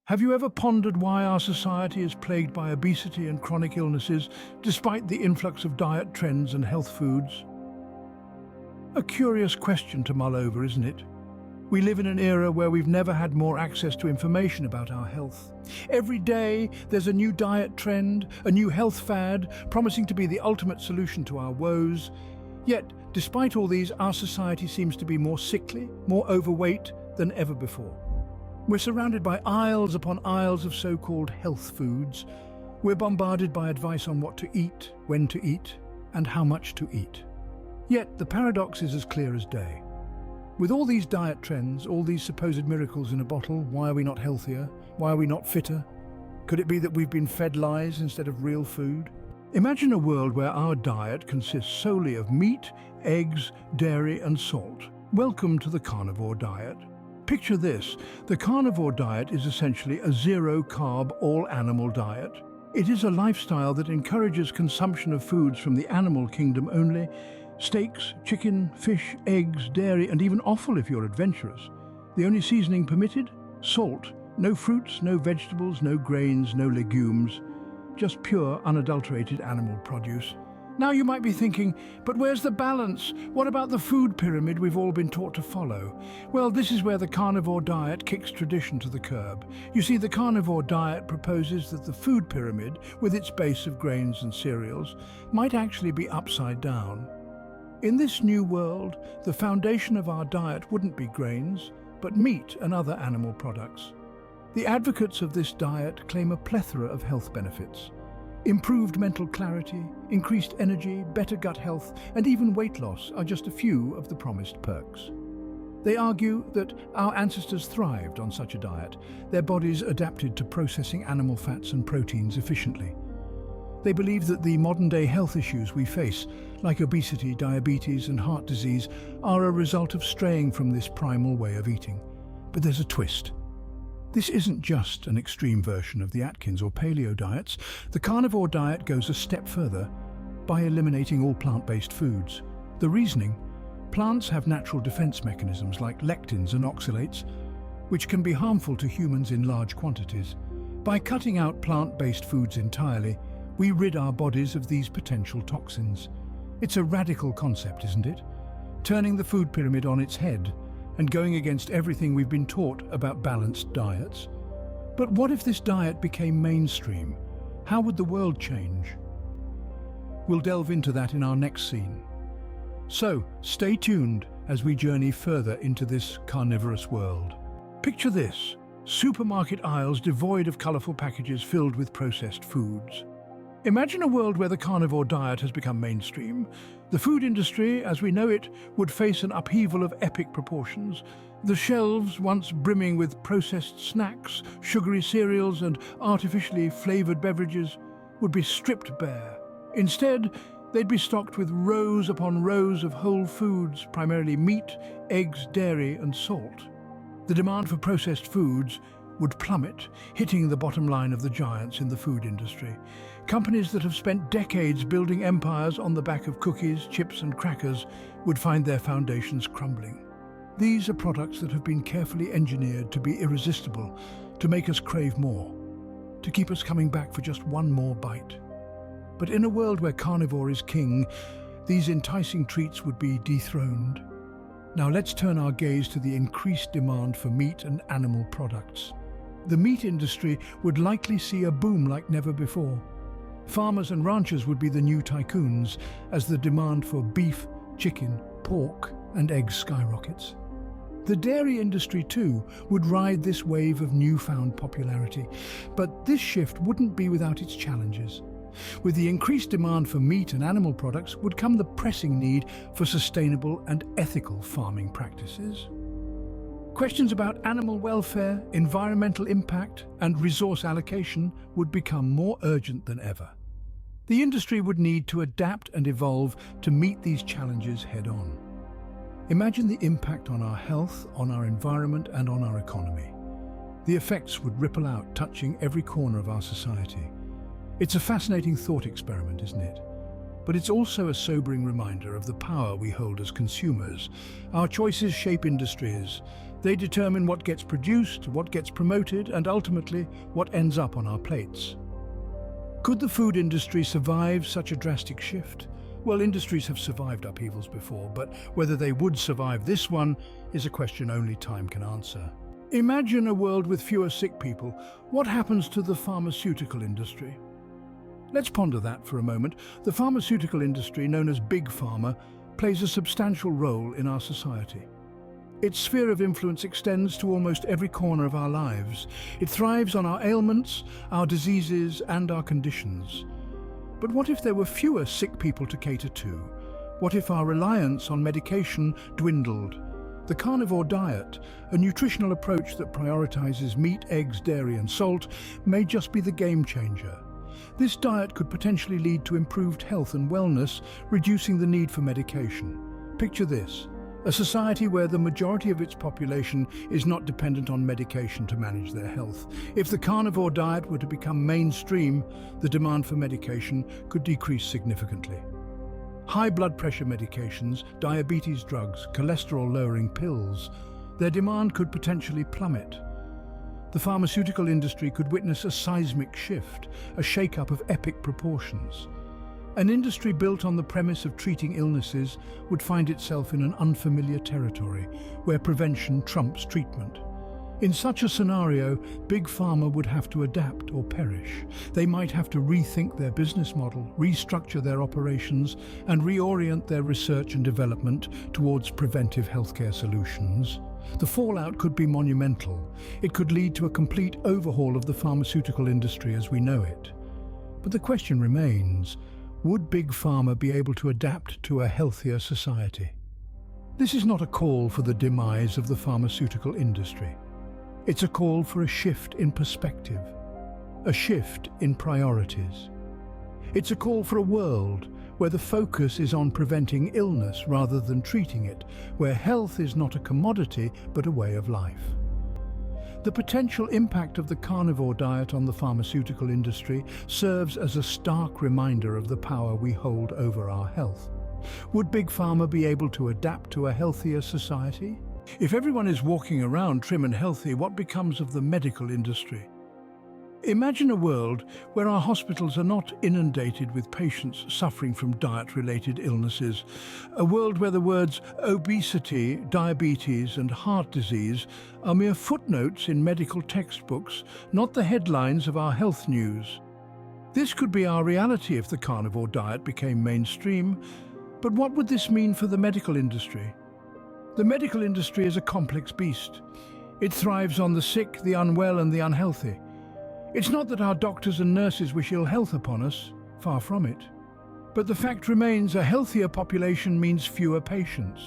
Have you ever pondered why our society is plagued by obesity and chronic illnesses, despite the influx of diet trends and health foods? A curious question to mull over, isn't it? We live in an era where we've never had more access to information about our health. Every day, there's a new diet trend, a new health fad, promising to be the ultimate solution to our woes. Yet, despite all these, our society seems to be more sickly, more overweight than ever before. We're surrounded by aisles upon aisles of so-called health foods. We're bombarded by advice on what to eat, when to eat, and how much to eat. Yet the paradox is as clear as day. With all these diet trends, all these supposed miracles in a bottle, why are we not healthier? Why are we not fitter? Could it be that we've been fed lies instead of real food? Imagine a world where our diet consists solely of meat, eggs, dairy, and salt. Welcome to the carnivore diet. Picture this, the carnivore diet is essentially a zero-carb, all-animal diet. It is a lifestyle that encourages consumption of foods from the animal kingdom only: steaks, chicken, fish, eggs, dairy, and even offal if you're adventurous. The only seasoning permitted? Salt. No fruits, no vegetables, no grains, no legumes. Just pure, unadulterated animal produce. Now you might be thinking, but where's the balance? What about the food pyramid we've all been taught to follow? Well, this is where the carnivore diet kicks tradition to the curb. You see, the carnivore diet proposes that the food pyramid, with its base of grains and cereals, might actually be upside down. In this new world, the foundation of our diet wouldn't be grains, but meat and other animal products. The advocates of this diet claim a plethora of health benefits. Improved mental clarity, increased energy, better gut health, and even weight loss are just a few of the promised perks. They argue that our ancestors thrived on such a diet, their bodies adapted to processing animal fats and proteins efficiently. They believe that the modern-day health issues we face, like obesity, diabetes, and heart disease, are a result of straying from this primal way of eating. But there's a twist. This isn't just an extreme version of the Atkins or paleo diets. The carnivore diet goes a step further by eliminating all plant-based foods. The reasoning: plants have natural defense mechanisms like lectins and oxalates, which can be harmful to humans in large quantities. By cutting out plant-based foods entirely, we rid our bodies of these potential toxins. It's a radical concept, isn't it? Turning the food pyramid on its head and going against everything we've been taught about balanced diets. But what if this diet became mainstream? How would the world change? We'll delve into that in our next scene. So, stay tuned as we journey further into this carnivorous world. Picture this: supermarket aisles devoid of colorful packages filled with processed foods. Imagine a world where the carnivore diet has become mainstream. The food industry, as we know it, would face an upheaval of epic proportions. The shelves, once brimming with processed snacks, sugary cereals, and artificially flavored beverages, would be stripped bare. Instead, they'd be stocked with rows upon rows of whole foods, primarily meat, eggs, dairy, and salt. The demand for processed foods would plummet, hitting the bottom line of the giants in the food industry. Companies that have spent decades building empires on the back of cookies, chips, and crackers would find their foundations crumbling. These are products that have been carefully engineered to be irresistible, to make us crave more, to keep us coming back for just one more bite. But in a world where carnivore is king, these enticing treats would be dethroned. Now let's turn our gaze to the increased demand for meat and animal products. The meat industry would likely see a boom like never before. Farmers and ranchers would be the new tycoons as the demand for beef, chicken, pork, and eggs skyrockets. The dairy industry, too, would ride this wave of newfound popularity. But this shift wouldn't be without its challenges. With the increased demand for meat and animal products would come the pressing need for sustainable and ethical farming practices. Questions about animal welfare, environmental impact, and resource allocation would become more urgent than ever. The industry would need to adapt and evolve to meet these challenges head-on. Imagine the impact on our health, on our environment, and on our economy. The effects would ripple out, touching every corner of our society. It's a fascinating thought experiment, isn't it? But it's also a sobering reminder of the power we hold as consumers. Our choices shape industries. They determine what gets produced, what gets promoted, and ultimately, what ends up on our plates. Could the food industry survive such a drastic shift? Well, industries have survived upheavals before, but whether they would survive this one is a question only time can answer. Imagine a world with fewer sick people. What happens to the pharmaceutical industry? Let's ponder that for a moment. The pharmaceutical industry, known as Big Pharma, plays a substantial role in our society. Its sphere of influence extends to almost every corner of our lives. It thrives on our ailments, our diseases, and our conditions. But what if there were fewer sick people to cater to? What if our reliance on medication dwindled? The carnivore diet, a nutritional approach that prioritizes meat, eggs, dairy, and salt, may just be the game changer. This diet could potentially lead to improved health and wellness, reducing the need for medication. Picture this: a society where the majority of its population is not dependent on medication to manage their health. If the carnivore diet were to become mainstream, the demand for medication could decrease significantly. High blood pressure medications, diabetes drugs, cholesterol-lowering pills, their demand could potentially plummet. The pharmaceutical industry could witness a seismic shift, a shake-up of epic proportions. An industry built on the premise of treating illnesses would find itself in an unfamiliar territory, where prevention trumps treatment. In such a scenario, Big Pharma would have to adapt or perish. They might have to rethink their business model, restructure their operations, and reorient their research and development towards preventive healthcare solutions. The fallout could be monumental. It could lead to a complete overhaul of the pharmaceutical industry as we know it. But the question remains, would Big Pharma be able to adapt to a healthier society? This is not a call for the demise of the pharmaceutical industry. It's a call for a shift in perspective, a shift in priorities. It's a call for a world where the focus is on preventing illness rather than treating it, where health is not a commodity but a way of life. The potential impact of the carnivore diet on the pharmaceutical industry serves as a stark reminder of the power we hold over our health. Would Big Pharma be able to adapt to a healthier society? If everyone is walking around trim and healthy, what becomes of the medical industry? Imagine a world where our hospitals are not inundated with patients suffering from diet-related illnesses. A world where the words obesity, diabetes, and heart disease are mere footnotes in medical textbooks, not the headlines of our health news. This could be our reality if the carnivore diet became mainstream. But what would this mean for the medical industry? The medical industry is a complex beast. It thrives on the sick, the unwell, and the unhealthy. It's not that our doctors and nurses wish ill health upon us, far from it. But the fact remains, a healthier population means fewer patients.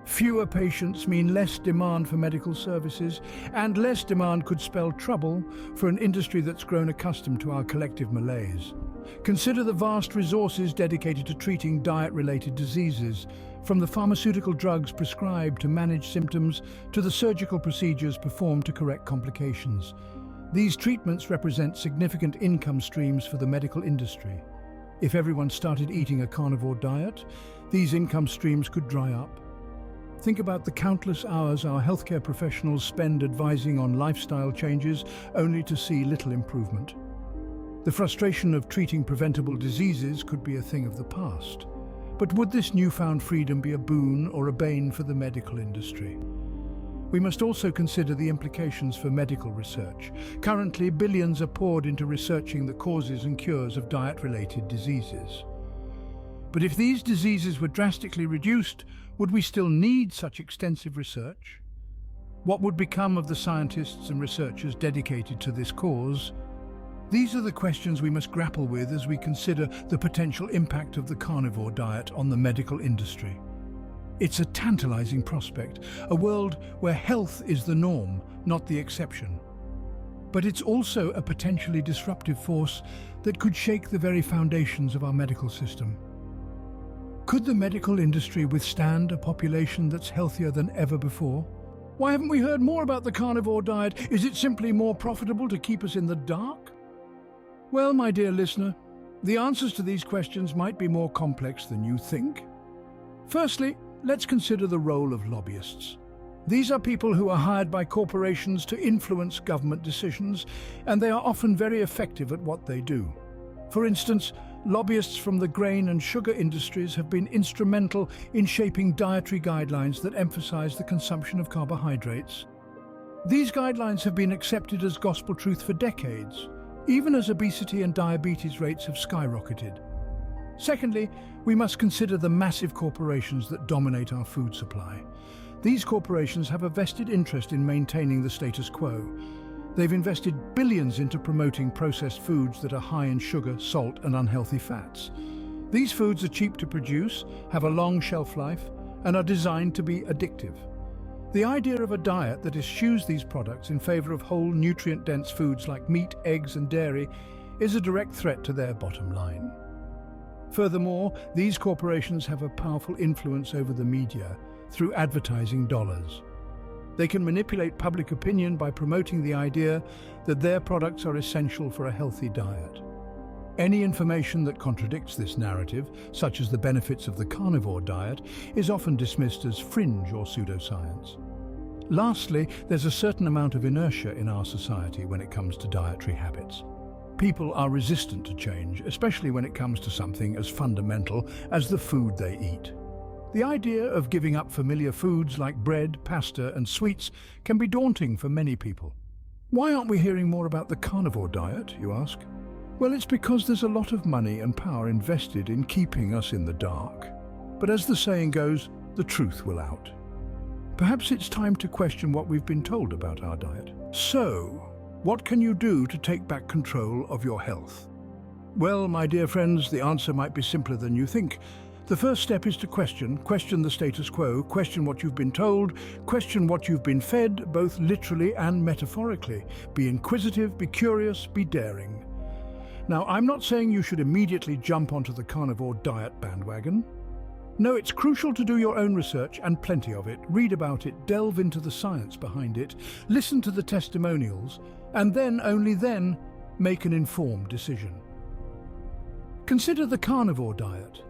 Fewer patients mean less demand for medical services, and less demand could spell trouble for an industry that's grown accustomed to our collective malaise. Consider the vast resources dedicated to treating diet-related diseases, from the pharmaceutical drugs prescribed to manage symptoms to the surgical procedures performed to correct complications. These treatments represent significant income streams for the medical industry. If everyone started eating a carnivore diet, these income streams could dry up. Think about the countless hours our healthcare professionals spend advising on lifestyle changes only to see little improvement. The frustration of treating preventable diseases could be a thing of the past. But would this newfound freedom be a boon or a bane for the medical industry? We must also consider the implications for medical research. Currently, billions are poured into researching the causes and cures of diet-related diseases. But if these diseases were drastically reduced, would we still need such extensive research? What would become of the scientists and researchers dedicated to this cause? These are the questions we must grapple with as we consider the potential impact of the carnivore diet on the medical industry. It's a tantalizing prospect, a world where health is the norm, not the exception. But it's also a potentially disruptive force that could shake the very foundations of our medical system. Could the medical industry withstand a population that's healthier than ever before? Why haven't we heard more about the carnivore diet? Is it simply more profitable to keep us in the dark? Well, my dear listener, The answers to these questions might be more complex than you think. Firstly, let's consider the role of lobbyists. These are people who are hired by corporations to influence government decisions, and they are often very effective at what they do. For instance, lobbyists from the grain and sugar industries have been instrumental in shaping dietary guidelines that emphasize the consumption of carbohydrates. These guidelines have been accepted as gospel truth for decades, even as obesity and diabetes rates have skyrocketed. Secondly, we must consider the massive corporations that dominate our food supply. These corporations have a vested interest in maintaining the status quo. They've invested billions into promoting processed foods that are high in sugar, salt, and unhealthy fats. These foods are cheap to produce, have a long shelf life, and are designed to be addictive. The idea of a diet that eschews these products in favor of whole, nutrient-dense foods like meat, eggs, and dairy is a direct threat to their bottom line. Furthermore, these corporations have a powerful influence over the media through advertising dollars. They can manipulate public opinion by promoting the idea that their products are essential for a healthy diet. Any information that contradicts this narrative, such as the benefits of the carnivore diet, is often dismissed as fringe or pseudoscience. Lastly, there's a certain amount of inertia in our society when it comes to dietary habits. People are resistant to change, especially when it comes to something as fundamental as the food they eat. The idea of giving up familiar foods like bread, pasta, and sweets can be daunting for many people. Why aren't we hearing more about the carnivore diet, you ask? Well, it's because there's a lot of money and power invested in keeping us in the dark. But as the saying goes, the truth will out. Perhaps it's time to question what we've been told about our diet. So, what can you do to take back control of your health? Well, my dear friends, the answer might be simpler than you think. The first step is to question the status quo, question what you've been told, question what you've been fed, both literally and metaphorically. Be inquisitive, be curious, be daring. Now, I'm not saying you should immediately jump onto the carnivore diet bandwagon. No, it's crucial to do your own research, and plenty of it. Read about it, delve into the science behind it, listen to the testimonials, and then, only then, make an informed decision. Consider the carnivore diet.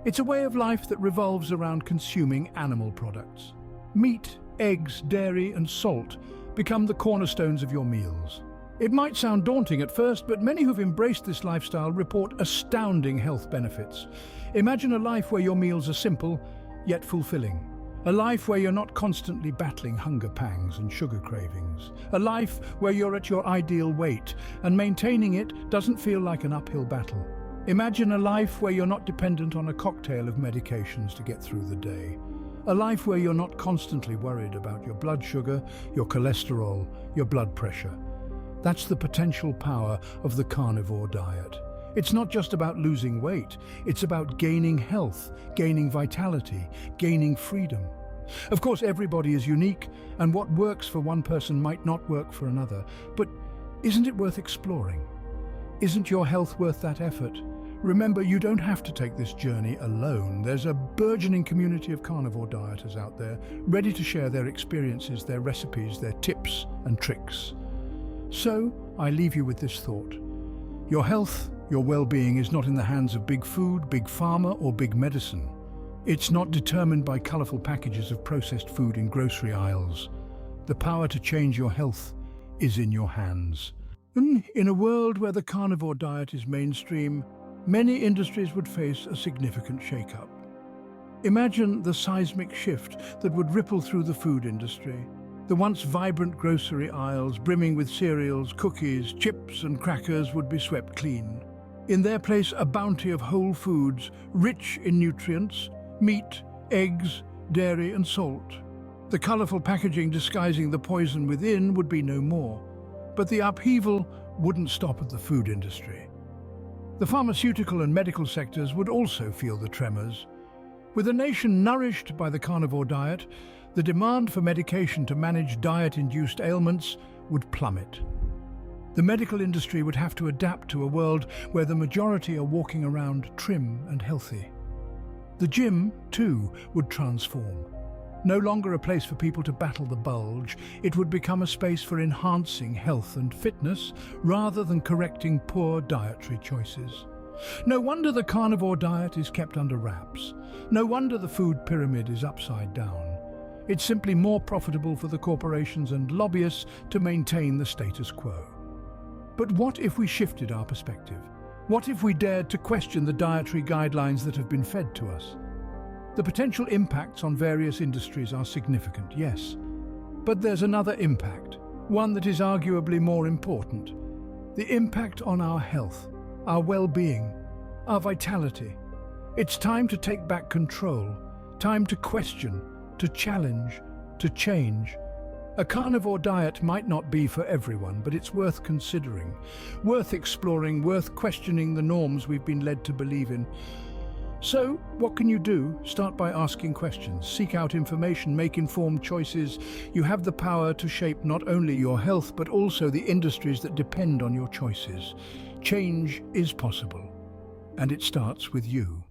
It's a way of life that revolves around consuming animal products. Meat, eggs, dairy, and salt become the cornerstones of your meals. It might sound daunting at first, but many who've embraced this lifestyle report astounding health benefits. Imagine a life where your meals are simple, yet fulfilling. A life where you're not constantly battling hunger pangs and sugar cravings. A life where you're at your ideal weight, and maintaining it doesn't feel like an uphill battle. Imagine a life where you're not dependent on a cocktail of medications to get through the day. A life where you're not constantly worried about your blood sugar, your cholesterol, your blood pressure. That's the potential power of the carnivore diet. It's not just about losing weight, it's about gaining health, gaining vitality, gaining freedom. Of course, everybody is unique, and what works for one person might not work for another. But isn't it worth exploring? Isn't your health worth that effort? Remember, you don't have to take this journey alone. There's a burgeoning community of carnivore dieters out there, ready to share their experiences, their recipes, their tips and tricks. So, I leave you with this thought. Your health, your well-being is not in the hands of big food, big pharma, or big medicine. It's not determined by colourful packages of processed food in grocery aisles. The power to change your health is in your hands. In a world where the carnivore diet is mainstream, many industries would face a significant shake-up. Imagine the seismic shift that would ripple through the food industry. The once vibrant grocery aisles brimming with cereals, cookies, chips and crackers would be swept clean. In their place, a bounty of whole foods, rich in nutrients, meat, eggs, dairy and salt. The colourful packaging disguising the poison within would be no more. But the upheaval wouldn't stop at the food industry. The pharmaceutical and medical sectors would also feel the tremors. With a nation nourished by the carnivore diet, the demand for medication to manage diet-induced ailments would plummet. The medical industry would have to adapt to a world where the majority are walking around trim and healthy. The gym, too, would transform. No longer a place for people to battle the bulge, it would become a space for enhancing health and fitness rather than correcting poor dietary choices. No wonder the carnivore diet is kept under wraps. No wonder the food pyramid is upside down. It's simply more profitable for the corporations and lobbyists to maintain the status quo. But what if we shifted our perspective? What if we dared to question the dietary guidelines that have been fed to us? The potential impacts on various industries are significant, yes. But there's another impact, one that is arguably more important. The impact on our health, our well-being, our vitality. It's time to take back control, time to question, to challenge, to change. A carnivore diet might not be for everyone, but it's worth considering, worth exploring, worth questioning the norms we've been led to believe in. So, what can you do? Start by asking questions, seek out information, make informed choices. You have the power to shape not only your health, but also the industries that depend on your choices. Change is possible, and it starts with you.